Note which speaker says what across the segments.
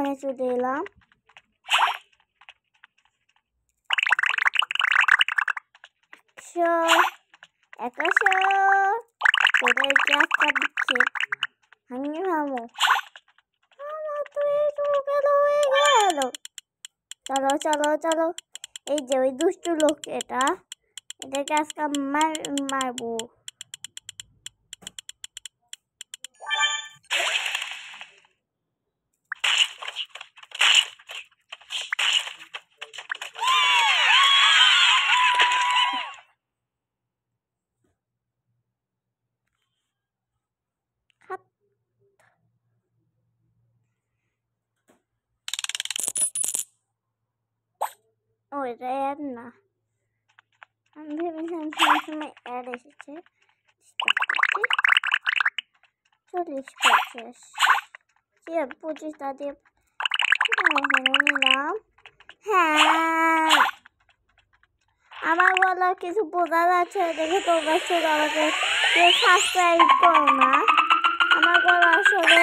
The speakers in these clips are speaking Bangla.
Speaker 1: এখানে চলে এলাম। তোদেরকে একটা বিক্ষেপ ভাঙিয়ে ভাঙো। চলো চলো চলো, এই যে ওই দুষ্টু লোক, এদেরকে আজকে মারবো। ও এটা অ্যাড না, আমি ভেবেছিলাম সময় অ্যাড এসেছে। 40-50 25টা দিয়ে নিলাম। হ্যাঁ, আমার গলা কিছু বোঝা যাচ্ছে দেখে তোমরা শুধু আমাকে কেউ সাবস্ক্রাইব করো না। আমার গলা আসলে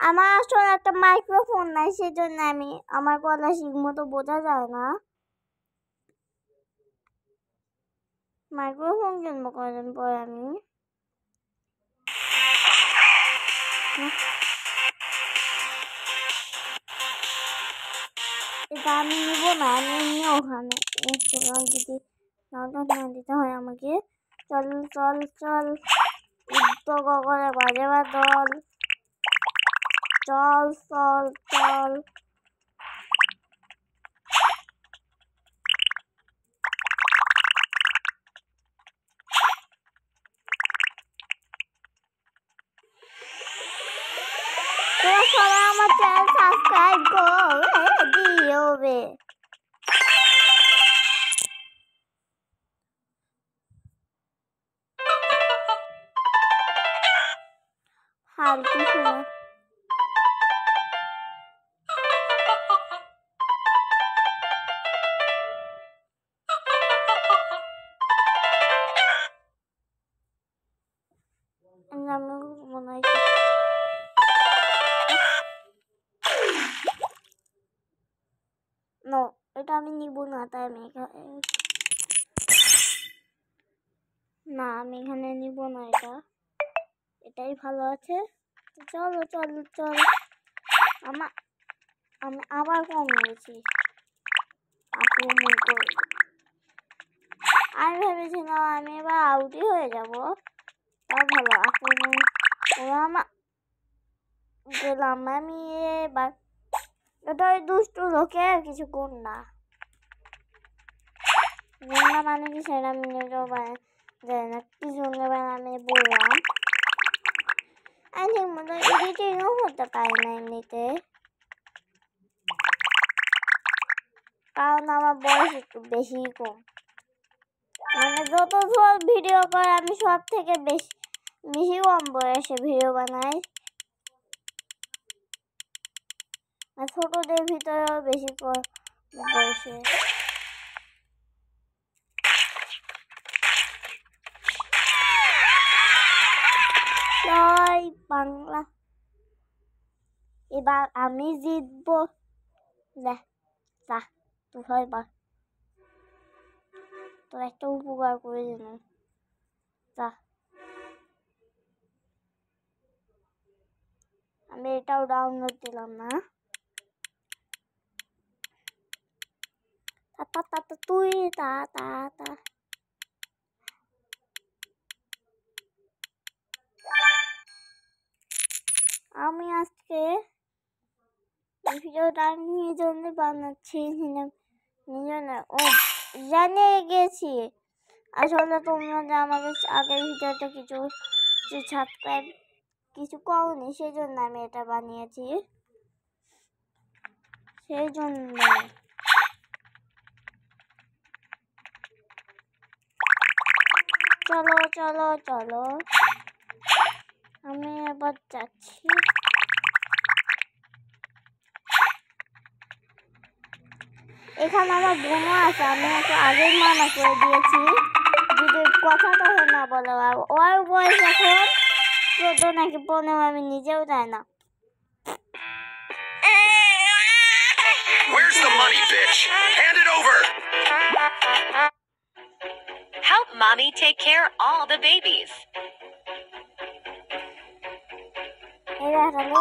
Speaker 1: আমার আসলে একটা মাইক্রোফোন নাই, সেই জন্য আমার গলা ঠিক মতো বোঝা যায় না। মাইক্রোফোন কিনবো কদিন পরে আমি। এটা আমি নিব না, আমি এমনি ওখানে ইনস্টাগ্রাম যদি ডাউনলোড না দিতে হয় আমাকে। চল চল চল, উদ্যোগ করে বাজে দল, চল চল চল। তোরা সবাই আমার চ্যানেল সাবস্ক্রাইব করে দিও। ফালতু শোনা। এটা আমি নিব না, তাই আমি এখানে নিব না। এটাই ভালো আছে। চলো চল চল, আমি আবার কম নিয়েছি। আক্রমণ করে আমি ভেবেছিলাম আমি এবার আউটই হয়ে যাব, তাই ভালো আক্রমণ গেলাম আমি। এবার এটা ওই দুষ্টু লোকে কিছু গুন্ডা মানে কি সেটা আমি নিজেও জানি না কি জন্য আমি বললাম। আমি ঠিক মতো এডিটিংও করতে পারি না এমনিতে, কারণ আমার বয়স একটু বেশি কম। মানে যত সব ভিডিও করে আমি সব থেকে বেশি কম বয়সে ভিডিও বানাই। ছোটদের ভিতরেও বেশি বয়সে। জয় বাংলা, এবার আমি জিতবো। তোর একটা উপকার করে দিলাম, আমি এটাও ডাউনলোড দিলাম না। তুই আমি আজকে ভিডিওটা নিজে বানাচ্ছি, জানে গেছি। আসলে তোমরা যে আমাদের আগের ভিডিওতে কিছু সাবস্ক্রাইব কিছু করনি, সেই জন্য আমি এটা বানিয়েছি। সেই জন্য চলো চলো চলো, আমি এবার যাচ্ছি। এখানে আমার বোনও আছে, আমি একটু আগেই মানা করে দিয়েছি যদি কথাটা না বলো। ওর বয়স এখন 14 নাকি 15, আমি নিজেও জানি না।
Speaker 2: Where's the money, bitch? Hand it over!
Speaker 3: Help mommy take care of all the babies.
Speaker 1: এই দেখালো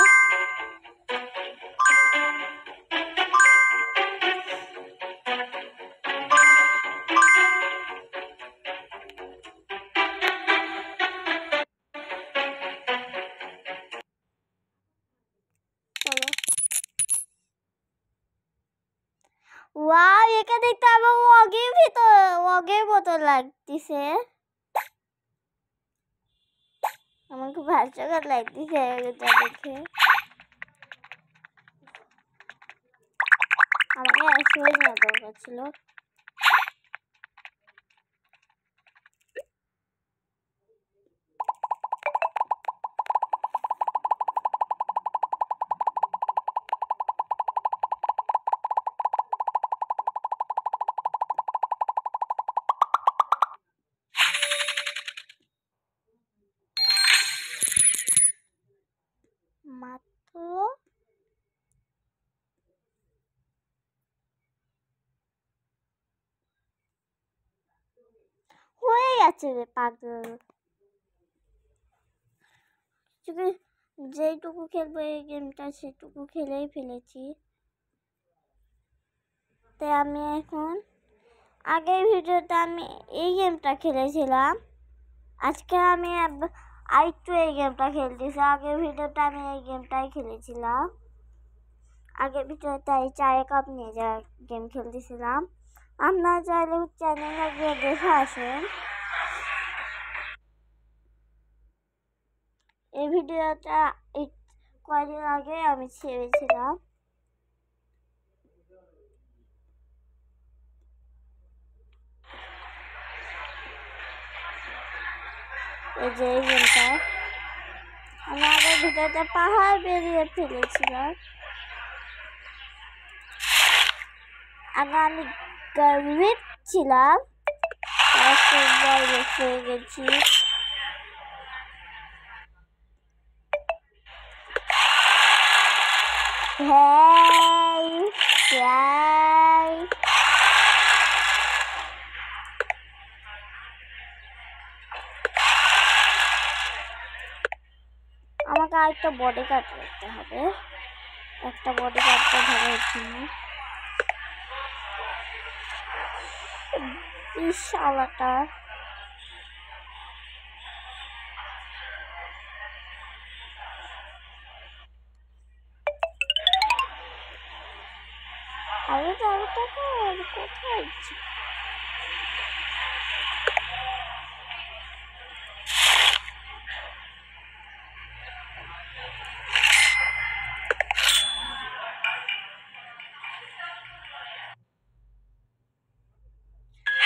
Speaker 1: ওয়াও একে দেখতে আমার ওগের মতো লাগতেছে আমার খুব হাস্যকর লাগতেছে এটা দেখে আমাকে আসলে না দরকার ছিল মাত্র হয়ে গেছে রে পাগল যেটুকু খেলবো এই গেমটা সেটুকু খেলেই ফেলেছি তাই আমি এখন আগের ভিডিওতে আমি এই গেমটা খেলেছিলাম আজকে আমি আরেকটু এই গেমটা খেলতেছি আগের ভিডিওতে আমি এই গেমটাই খেলেছিলাম আগের ভিডিওতে এই 4 কাপ নিয়ে যা গেম খেলতেছিলাম আপনারা চাইলে চ্যানেলে গিয়ে দেখে আসেন এই ভিডিওটা কয়েকদিন আগে আমি ছেড়েছিলাম এই যে এই গেমটা আমি আগের ভিডিওতে পাহাড় বেরিয়ে ফেলেছিলাম আগে আমি গরিব ছিলাম তারপর বড় হয়ে গেছি আমাকে আরেকটা বডি গার্ড করতে হবে একটা বডি গার্ডটা ভালো হচ্ছে না বিশালটা আরে যাওয়াটা কোথায়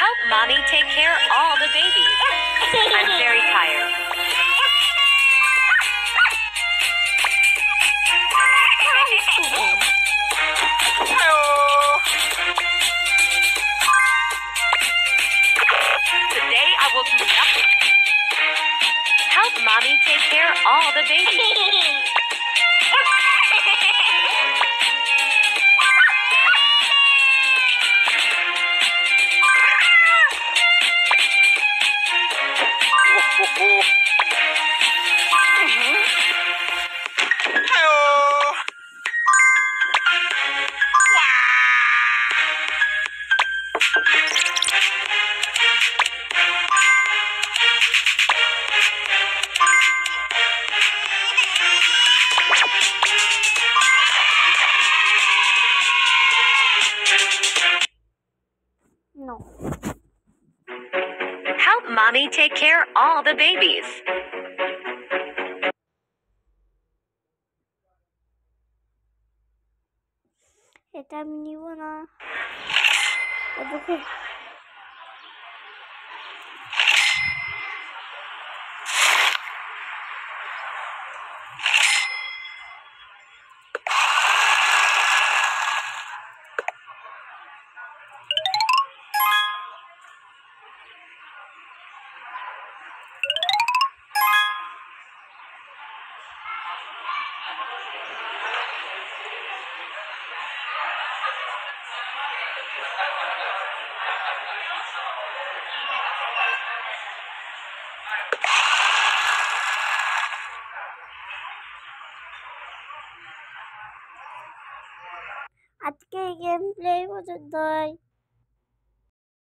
Speaker 3: Help mommy take care of all the babies. I'm very tired. Today I will do nothing. Help mommy take care of all the babies.
Speaker 1: No.
Speaker 3: Help mommy take care of all the babies.
Speaker 1: এটা আমি নিব না দেখো আজকে গেম প্লে পর্যন্তই।